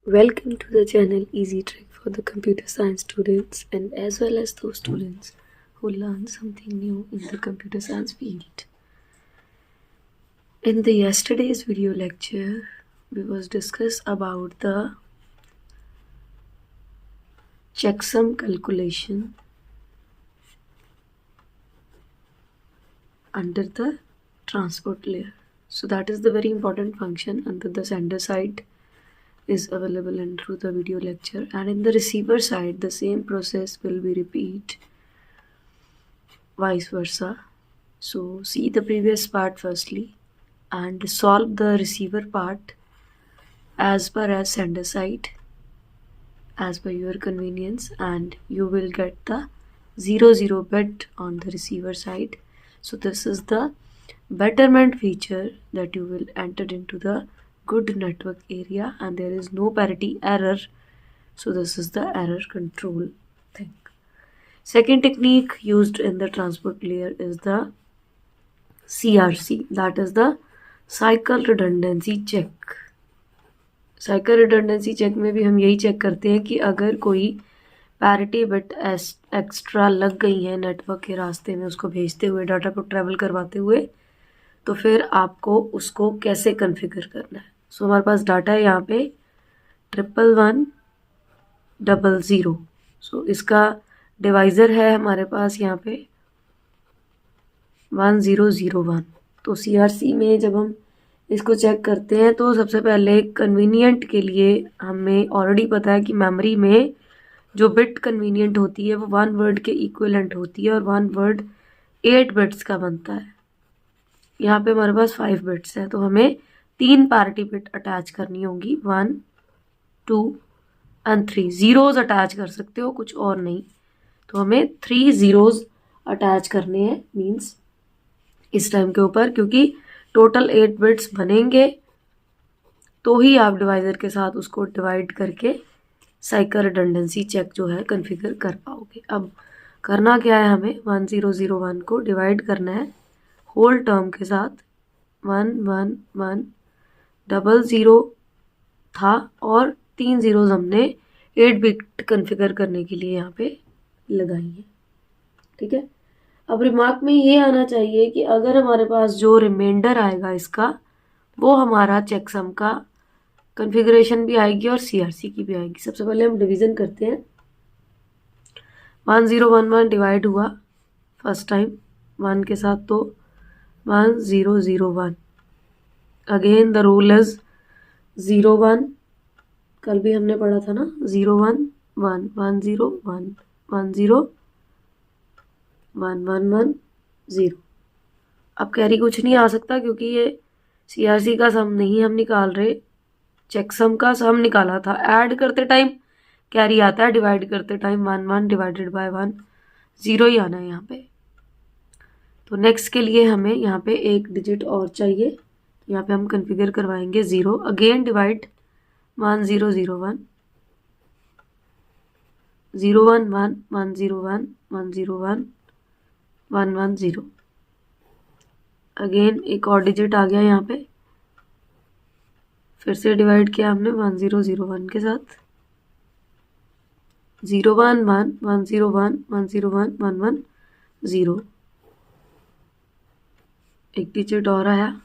Welcome to the channel Easy Trick for the computer science students and as well as those students who learn something new in the computer science field. In the yesterday's video lecture, we was discuss about the checksum calculation under the transport layer. So that is the very important function under the sender side is available in through the video lecture, and in the receiver side the same process will be repeat vice versa. So see the previous part firstly and solve the receiver part as per as sender side as per your convenience, and you will get the 00 bit on the receiver side. So this is the betterment feature that you will enter into the good network area and there is no parity error. So this is the error control thing. Second technique used in the transport layer is the CRC, that is the cycle redundancy check. Cycle redundancy check में भी हम यही check करते हैं कि अगर कोई parity bit extra लग गई है नेटवर्क के रास्ते में उसको भेजते हुए, डाटा को ट्रैवल करवाते हुए, तो फिर आपको उसको कैसे कॉन्फ़िगर करना है. सो हमारे पास डाटा है यहाँ पे 1100. सो इसका डिवाइज़र है हमारे पास यहाँ पे 1001. तो CRC में जब हम इसको चेक करते हैं तो सबसे पहले कन्वीनियंट के लिए हमें ऑलरेडी पता है कि मेमोरी में जो बिट कन्वीनियंट होती है वो 1 वर्ड के इक्विवेलेंट होती है और 1 वर्ड 8 बिट्स का बनता है. यहाँ पे हमारे पास 5 बिट्स है तो हमें 3 पैरिटी बिट अटैच करनी होगी, 1, 2 एंड 3. ज़ीरोज़ अटैच कर सकते हो, कुछ और नहीं. तो हमें 3 ज़ीरोज़ अटैच करने हैं मीन्स इस टाइम के ऊपर, क्योंकि टोटल 8 बिट्स बनेंगे तो ही आप डिवाइज़र के साथ उसको डिवाइड करके साइकिल रिडंडेंसी चेक जो है कॉन्फ़िगर कर पाओगे. अब करना क्या है, हमें 1001 को डिवाइड करना है होल टर्म के साथ. 11100 था और 3 ज़ीरोज़ हमने 8 बिट कॉन्फ़िगर करने के लिए यहाँ पे लगाई है. ठीक है. अब रिमार्क में ये आना चाहिए कि अगर हमारे पास जो रिमाइंडर आएगा इसका वो हमारा चेकसम का कॉन्फ़िगरेशन भी आएगी और CRC की भी आएगी. सबसे पहले हम डिवीज़न करते हैं. 1011 डिवाइड हुआ फर्स्ट टाइम 1 के साथ तो 1001. Again the rule is 01. कल भी हमने पढ़ा था ना, 01 1 101 10 111 0. अब कैरी कुछ नहीं आ सकता क्योंकि ये CRC का सम नहीं हम निकाल रहे, चेकसम का सम निकाला था. ऐड करते टाइम कैरी आता है, डिवाइड करते टाइम 1 डिवाइडेड बाय 1 0 ही आना है यहाँ पे. तो नेक्स्ट के लिए हमें यहाँ पे एक डिजिट और चाहिए. यहाँ पे हम कॉन्फ़िगर करवाएंगे 0. Again divide 1001 011 101 101 110. अगेन एक और डिजिट आ गया यहाँ पे, फिर से डिवाइड किया हमने 1001 के साथ. 011 101 101 110. एक डिजिट और आया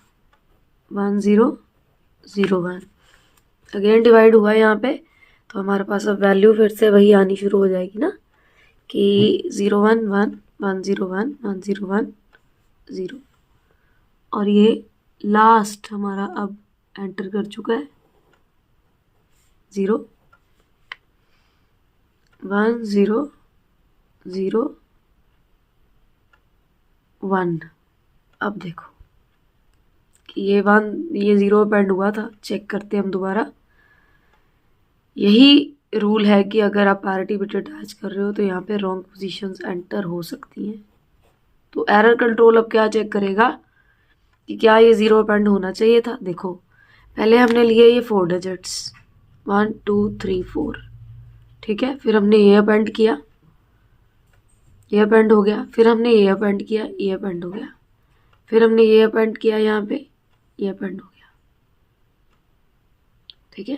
1001. अगेन डिवाइड हुआ यहाँ पे तो हमारे पास अब वैल्यू फिर से वही आनी शुरू हो जाएगी ना कि 011 101 101 0. और ये लास्ट हमारा अब एंटर कर चुका है 0 1 0 0 1. अब देखो कि ये 0 पेंड हुआ था. चेक करते हैं हम दोबारा. यही रूल है कि अगर आप पैरिटी बिट अटैच कर रहे हो तो यहाँ पे रॉन्ग पोजीशंस एंटर हो सकती हैं. तो एरर कंट्रोल अब क्या चेक करेगा कि क्या ये 0 पेंड होना चाहिए था. देखो पहले हमने लिए ये 4 डिजिट्स 1 2 3 4. ठीक है. फिर हमने ये अपेंड किया, ये अपेंड हो गया. फिर हमने ये अपेंड किया, ये अपेंड हो गया. फिर हमने ये अपेंड किया यहाँ पे, ये अपेंड हो गया. ठीक है.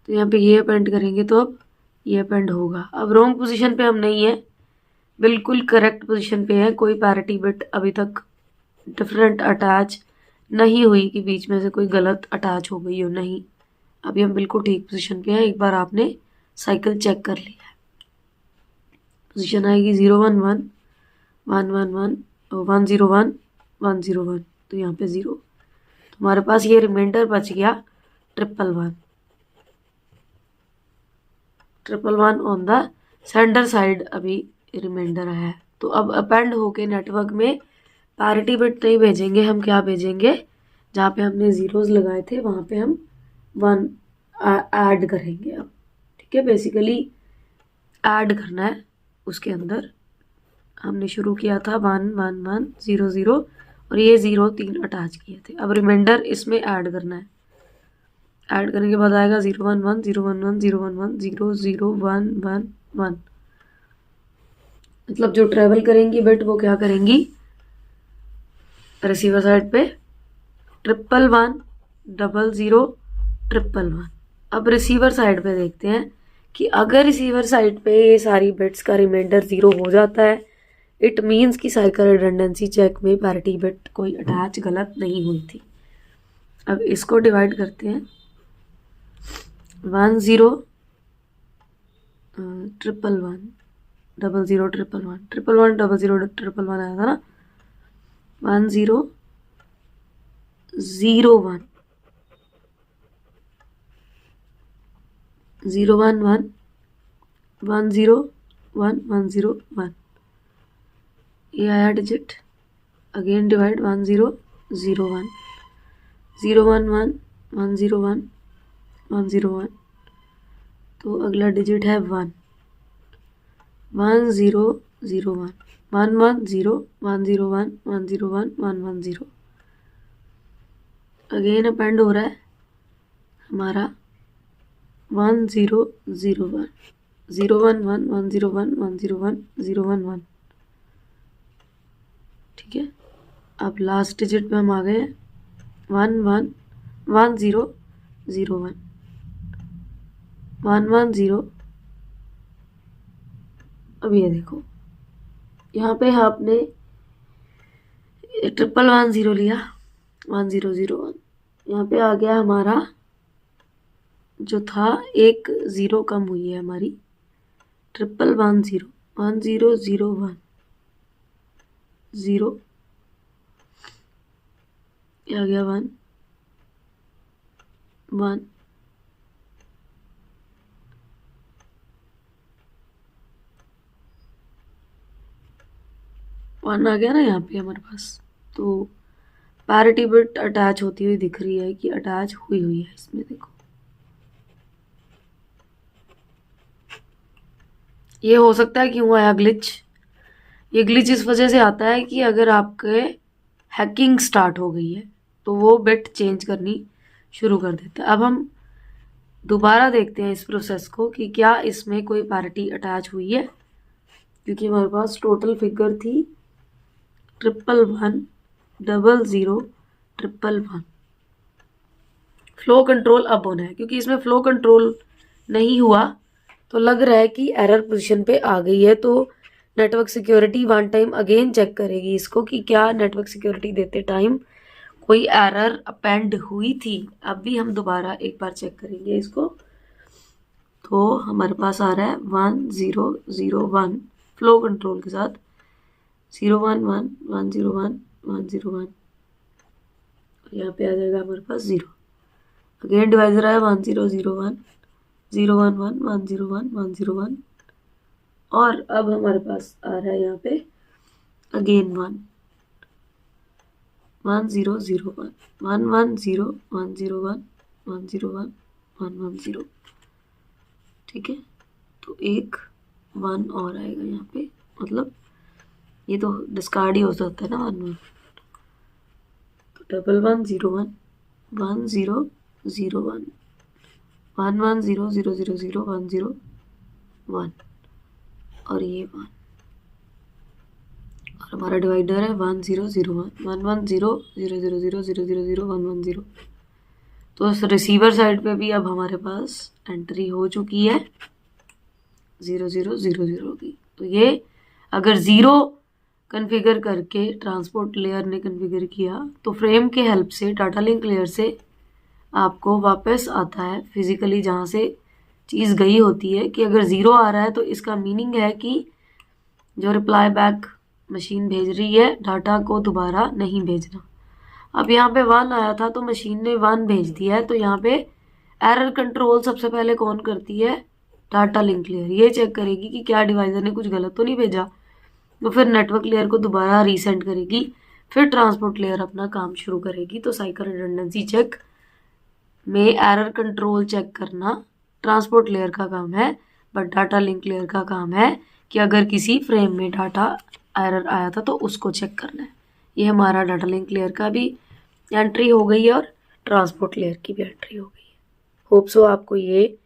तो यहाँ पे ये अपेंड करेंगे तो अब ये अपेंड होगा। अब रॉन्ग पोजीशन पे हम नहीं है, बिल्कुल करेक्ट पोजीशन पे है। कोई पैरिटी बिट अभी तक डिफरेंट अटैच नहीं हुई कि बीच में से कोई गलत अटैच हो गई हो, नहीं। अभी हम बिल्कुल ठीक पोजीशन पे हैं। एक बार आपने साइकिल चेक कर लिया है, पोजीशन आएगी 0 1 1 1 1 1 1 0 1 1 0 1, तो यहाँ पे 0। तो हमारे पास ये रिमाइंडर बच गया 1 1 1 ऑन द सेंडर साइड अभी रिमाइंडर है। तो अब अपेंड होके नेटवर्क में पैरिटी बिट नहीं भेजेंगे हम, क्या भेजेंगे, जहाँ पे हमने जीरोस लगाए थे वहाँ पे हम 1 ऐड करेंगे अब। ठीक है, बेसिकली ऐड करना है उसके अंदर। हमने शुरू किया था 1 1 1 0 0 और ये 0 3 अटैच किए थे। अब रिमाइंडर इसमें ऐड करना है। ऐड करने के बाद आएगा 0 1 1 0 1 1 0 1 1 0 0 1 1 1। मतलब जो ट्रेवल करेंगी बिट वो क्या करेंगी, रिसीवर साइड पे 1 1 1 0 0 1 1 1। अब रिसीवर साइड पे देखते हैं कि अगर रिसीवर साइड पे ये सारी बिट्स का रिमाइंडर 0 हो जाता है, इट मीन्स कि साइकिल रिडंडेंसी चेक में पैरिटी बिट कोई अटैच गलत नहीं हुई थी। अब इसको डिवाइड करते हैं 1 0 1 1 1 0 0 1 1 1 1 1 0 0 1 1 आया था ना। 1 0 0 1 0 1 1 1 0 1 1 0 1, ये आया डिजिट। अगेन डिवाइड 1 0 0 1 0 1 1 1 0 1 1 0 1, तो अगला डिजिट है 1 1 0 0 1 1 1 0 1 0 1 1 0 1 1 1 0। अगेन अपेंड हो रहा है हमारा 1 0 0 1 0 1 1 1 0 1 1 0 1 0 1 1। ठीक है, अब लास्ट डिजिट पे हम आ गए 1 1 1 0 0 1 1 1 0। अब ये देखो यहाँ पे आपने 1 1 1 0 लिया, 1 0 0 1, यहाँ पे आ गया हमारा जो था एक 0 कम हुई है हमारी 1 1 1 0 1 0 0 1 0, ये आ गया 1 1 1 आ गया ना यहाँ पे हमारे पास। तो पैरिटी बिट अटैच होती हुई दिख रही है कि अटैच हुई है इसमें, देखो ये हो सकता है क्यों आया ग्लिच। ये ग्लिच इस वजह से आता है कि अगर आपके हैकिंग स्टार्ट हो गई है तो वो बिट चेंज करनी शुरू कर देता है। अब हम दोबारा देखते हैं इस प्रोसेस को कि क्या इसमें कोई पैरिटी अटैच हुई है, क्योंकि हमारे पास टोटल फिगर थी 1 1 1 0 1 1 1। फ्लो कंट्रोल अब होना है, क्योंकि इसमें फ्लो कंट्रोल नहीं हुआ तो लग रहा है कि एरर पोजीशन पे आ गई है। तो network security one time again check करेगी इसको कि क्या नेटवर्क सिक्योरिटी देते टाइम कोई एरर अपेंड हुई थी। अब भी हम दोबारा एक बार चेक करेंगे इसको। तो हमारे पास आ रहा है 1 0 0 1 फ्लो कंट्रोल के साथ 0 1 1 1 0 1 1 0 1, यहाँ पे आ जाएगा हमारे पास 0। अगेन डिवाइजर आया 1 0 0 1 0 1 1 1 0 1 1 0 1, और अब हमारे पास आ रहा है यहाँ पे अगेन 1 1 0 0 1 1 1 0 1 0 1 1 0 1 1 1 0। ठीक है, तो एक 1 और आएगा यहाँ पे, मतलब ये तो डिस्कार्ड ही हो सकता है ना 1 1। तो 1 1 0 1 1 0 0 1 1 1 0 0 0 0 1 0 1, और ये 1, और हमारा डिवाइडर है 1 0 0 1 1 1 0 0 0 0 0 0 0 1 1 0। तो इस रिसीवर साइड पे भी अब हमारे पास एंट्री हो चुकी है 0000 की। तो ये अगर 0 कन्फिगर करके ट्रांसपोर्ट लेयर ने कन्फिगर किया तो फ्रेम के हेल्प से डाटा लिंक लेयर से आपको वापस आता है फिजिकली जहाँ से चीज़ गई होती है कि अगर 0 आ रहा है तो इसका मीनिंग है कि जो रिप्लाई बैक मशीन भेज रही है डाटा को दोबारा नहीं भेजना। अब यहाँ पे 1 आया था तो मशीन ने 1 भेज दिया है, तो यहाँ पे एरर कंट्रोल सबसे पहले कौन करती है? Data link layer. ये चेक करेगी कि क्या डिवाइजर ने कुछ गलत तो नहीं भेजा, तो फिर नेटवर्क लेयर को दोबारा रीसेंड करेगी, फिर ट्रांसपोर्ट लेयर अपना काम शुरू करेगी। तो साइकिल रिडंडेंसी चेक में एरर कंट्रोल चेक करना ट्रांसपोर्ट लेयर का काम है, बट डाटा लिंक लेयर का काम है कि अगर किसी फ्रेम में डाटा एरर आया था तो उसको चेक करना है। ये हमारा डाटा लिंक लेयर का भी एंट्री हो गई है और ट्रांसपोर्ट लेयर की भी एंट्री हो गई है। होप सो आपको ये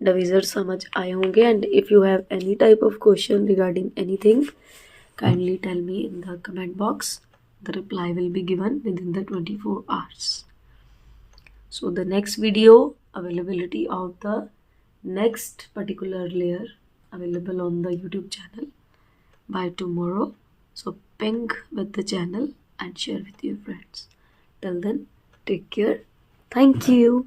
डिवीजर समझ आए होंगे। And if you have any type of question regarding anything, kindly tell me in the comment box. The reply will be given within the 24 hours. So the next video availability of the next particular layer available on the YouTube channel by tomorrow. So ping with the channel and share with your friends. Till then, take care. Thank you.